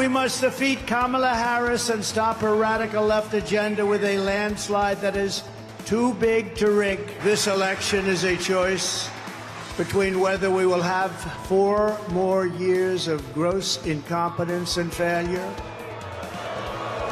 We must defeat Kamala Harris and stop her radical left agenda with a landslide that is too big to rig. This election is a choice between whether we will have 4 more years of gross incompetence and failure,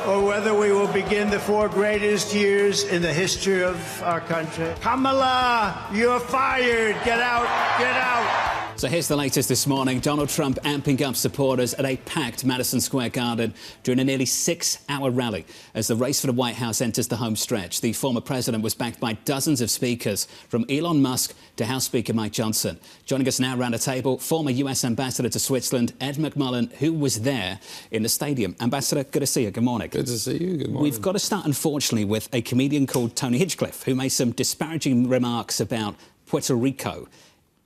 or whether we will begin the 4 greatest years in the history of our country. Kamala, you're fired. Get out. Get out. So here's the latest this morning. Donald Trump amping up supporters at a packed Madison Square Garden during a nearly 6-hour rally as the race for the White House enters the home stretch. The former president was backed by dozens of speakers, from Elon Musk to House Speaker Mike Johnson. Joining us now around the table, former US Ambassador to Switzerland, Ed McMullen, who was there in the stadium. Ambassador, good to see you. Good morning. Good to see you. Good morning. We've got to start, unfortunately, with a comedian called Tony Hinchcliffe, who made some disparaging remarks about Puerto Rico.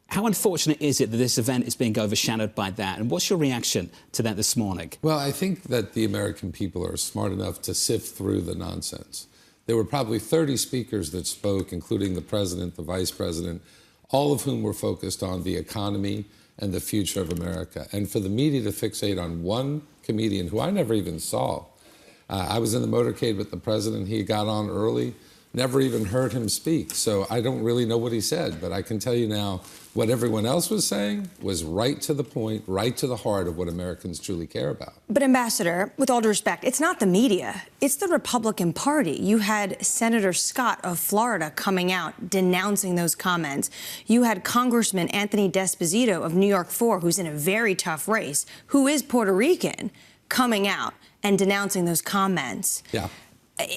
How unfortunate is it that this event is being overshadowed by that? And what's your reaction to that this morning? Well, I think that the American people are smart enough to sift through the nonsense. There were probably 30 speakers that spoke, including the president, the vice president, all of whom were focused on the economy and the future of America. And for the media to fixate on one comedian who I never even saw. I was in the motorcade with the president. He got on early. Never even heard him speak, so I don't really know what he said, but I can tell you now what everyone else was saying was right to the point, right to the heart of what Americans truly care about. But, Ambassador, with all due respect, it's not the media, it's the Republican Party. You had Senator Scott of Florida coming out denouncing those comments. You had Congressman Anthony D'Esposito of New York 4, who's in a very tough race, who is Puerto Rican, coming out and denouncing those comments. Yeah.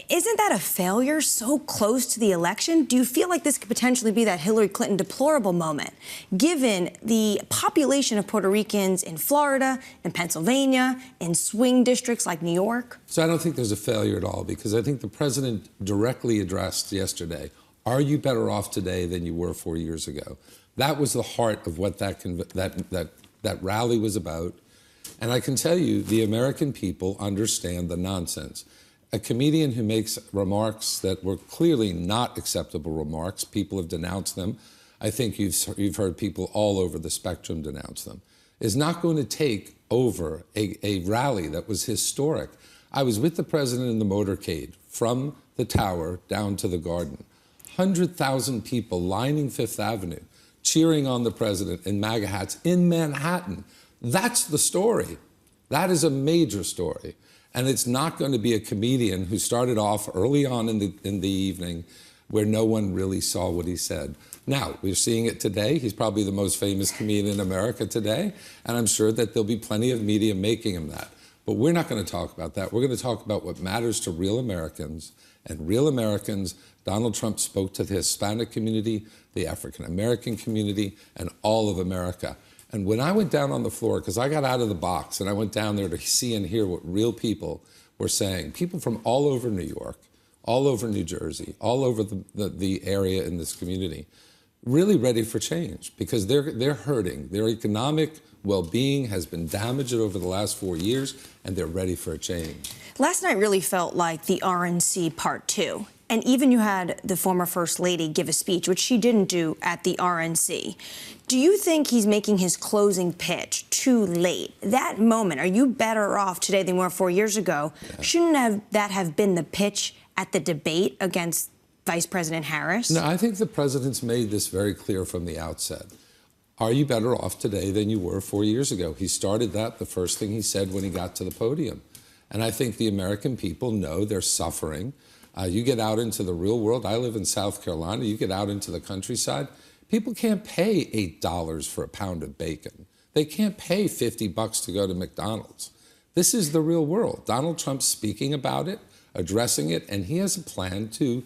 Isn't that a failure so close to the election? Do you feel like this could potentially be that Hillary Clinton deplorable moment, given the population of Puerto Ricans in Florida, in Pennsylvania, in swing districts like New York? So I don't think there's a failure at all, because I think the president directly addressed yesterday, are you better off today than you were 4 years ago? That was the heart of what that rally was about. And I can tell you, the American people understand the nonsense. A comedian who makes remarks that were clearly not acceptable remarks, people have denounced them. I think you've heard people all over the spectrum denounce them, is not going to take over a rally that was historic. I was with the president in the motorcade from the tower down to the garden. 100,000 people lining Fifth Avenue, cheering on the president in MAGA hats in Manhattan. That's the story. That is a major story. And it's not going to be a comedian who started off early on in the evening where no one really saw what he said. Now, we're seeing it today. He's probably the most famous comedian in America today, and I'm sure that there'll be plenty of media making him that. But we're not going to talk about that. We're going to talk about what matters to real Americans. And real Americans, Donald Trump spoke to the Hispanic community, the African-American community, and all of America. And when I went down on the floor, because I got out of the box and I went down there to see and hear what real people were saying, people from all over New York, all over New Jersey, all over the area in this community, really ready for change, because they're hurting. Their economic well-being has been damaged over the last 4 years, and they're ready for a change. Last night really felt like the RNC Part 2. And even you had the former First Lady give a speech, which she didn't do at the RNC. Do you think he's making his closing pitch too late? That moment, are you better off today than you were 4 years ago? Yeah. Shouldn't that have been the pitch at the debate against Vice President Harris? No, I think the president's made this very clear from the outset. Are you better off today than you were 4 years ago? He started that the first thing he said when he got to the podium. And I think the American people know they're suffering. You get out into the real world. I live in South Carolina. You get out into the countryside. People can't pay $8 for a pound of bacon. They can't pay $50 to go to McDonald's. This is the real world. Donald Trump's speaking about it, addressing it, and he has a plan to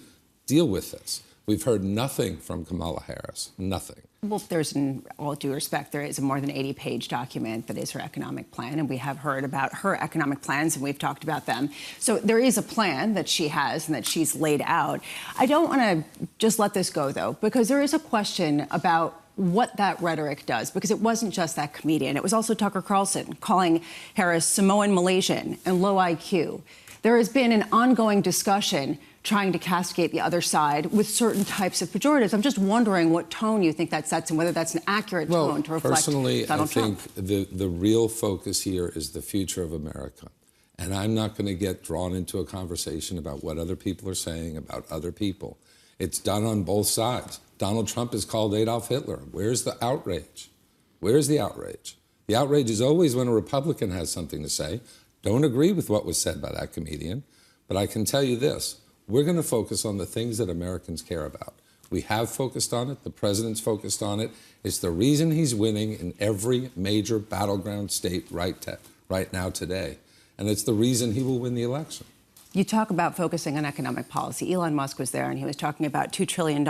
deal with this. We've heard nothing from Kamala Harris, nothing. Well, there's, in all due respect, there is a more than 80-page document that is her economic plan, and we have heard about her economic plans, and we've talked about them. So there is a plan that she has and that she's laid out. I don't want to just let this go, though, because there is a question about what that rhetoric does, because it wasn't just that comedian. It was also Tucker Carlson calling Harris Samoan Malaysian and low IQ. There has been an ongoing discussion trying to cascade the other side with certain types of pejoratives. I'm just wondering what tone you think that sets and whether that's an accurate tone to reflect personally, Donald Trump. I think the real focus here is the future of America. And I'm not going to get drawn into a conversation about what other people are saying about other people. It's done on both sides. Donald Trump is called Adolf Hitler. Where's the outrage? Where's the outrage? The outrage is always when a Republican has something to say. Don't agree with what was said by that comedian, but I can tell you this. We're going to focus on the things that Americans care about. We have focused on it. The president's focused on it. It's the reason he's winning in every major battleground state right now today. And it's the reason he will win the election. You talk about focusing on economic policy. Elon Musk was there, and he was talking about $2 trillion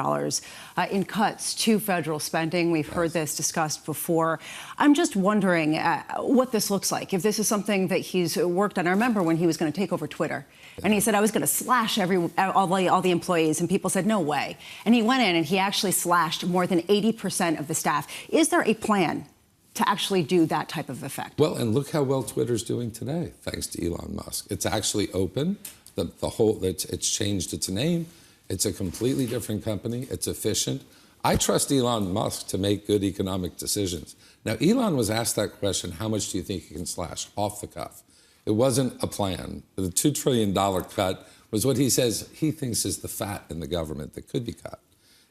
in cuts to federal spending. We've heard this discussed before. I'm just wondering what this looks like, if this is something that he's worked on. I remember when he was going to take over Twitter, and he said, I was going to slash all the employees, and people said, no way. And he went in, and he actually slashed more than 80% of the staff. Is there a plan to actually do that type of effect? Well, and look how well Twitter's doing today, thanks to Elon Musk. It's actually open. It's changed its name. It's a completely different company. It's efficient. I trust Elon Musk to make good economic decisions. Now, Elon was asked that question, how much do you think he can slash, off the cuff? It wasn't a plan. The $2 trillion cut was what he says he thinks is the fat in the government that could be cut.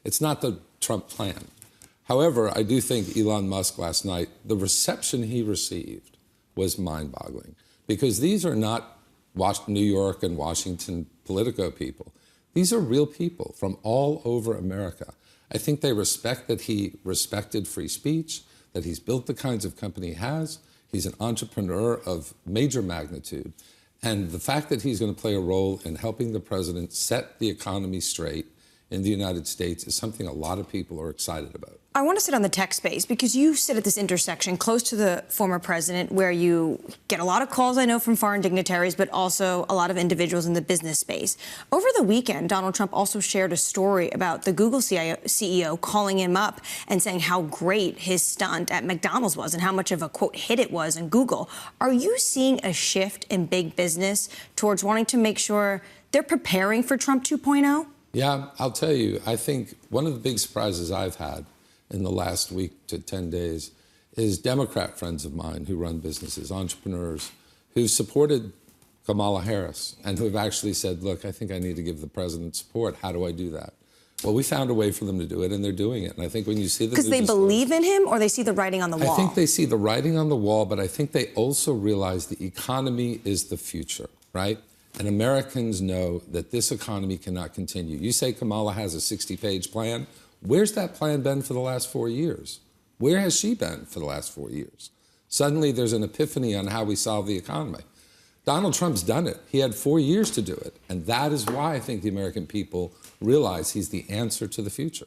It's not the Trump plan. However, I do think Elon Musk last night, the reception he received was mind-boggling, because these are not New York and Washington Politico people. These are real people from all over America. I think they respect that he respected free speech, that he's built the kinds of company he has. He's an entrepreneur of major magnitude. And the fact that he's going to play a role in helping the president set the economy straight in the United States is something a lot of people are excited about. I want to sit on the tech space because you sit at this intersection close to the former president where you get a lot of calls, I know, from foreign dignitaries, but also a lot of individuals in the business space. Over the weekend, Donald Trump also shared a story about the Google CEO calling him up and saying how great his stunt at McDonald's was and how much of a, quote, hit it was in Google. Are you seeing a shift in big business towards wanting to make sure they're preparing for Trump 2.0? Yeah, I'll tell you, I think one of the big surprises I've had in the last week to 10 days is Democrat friends of mine who run businesses, entrepreneurs, who've supported Kamala Harris and who have actually said, look, I think I need to give the president support. How do I do that? Well, we found a way for them to do it, and they're doing it. And I think when you see the... Because they believe in him, or they see the writing on the wall? I think they see the writing on the wall, but I think they also realize the economy is the future, right? And Americans know that this economy cannot continue. You say Kamala has a 60-page plan. Where's that plan been for the last 4 years? Where has she been for the last 4 years? Suddenly there's an epiphany on how we solve the economy. Donald Trump's done it. He had 4 years to do it. And that is why I think the American people realize he's the answer to the future.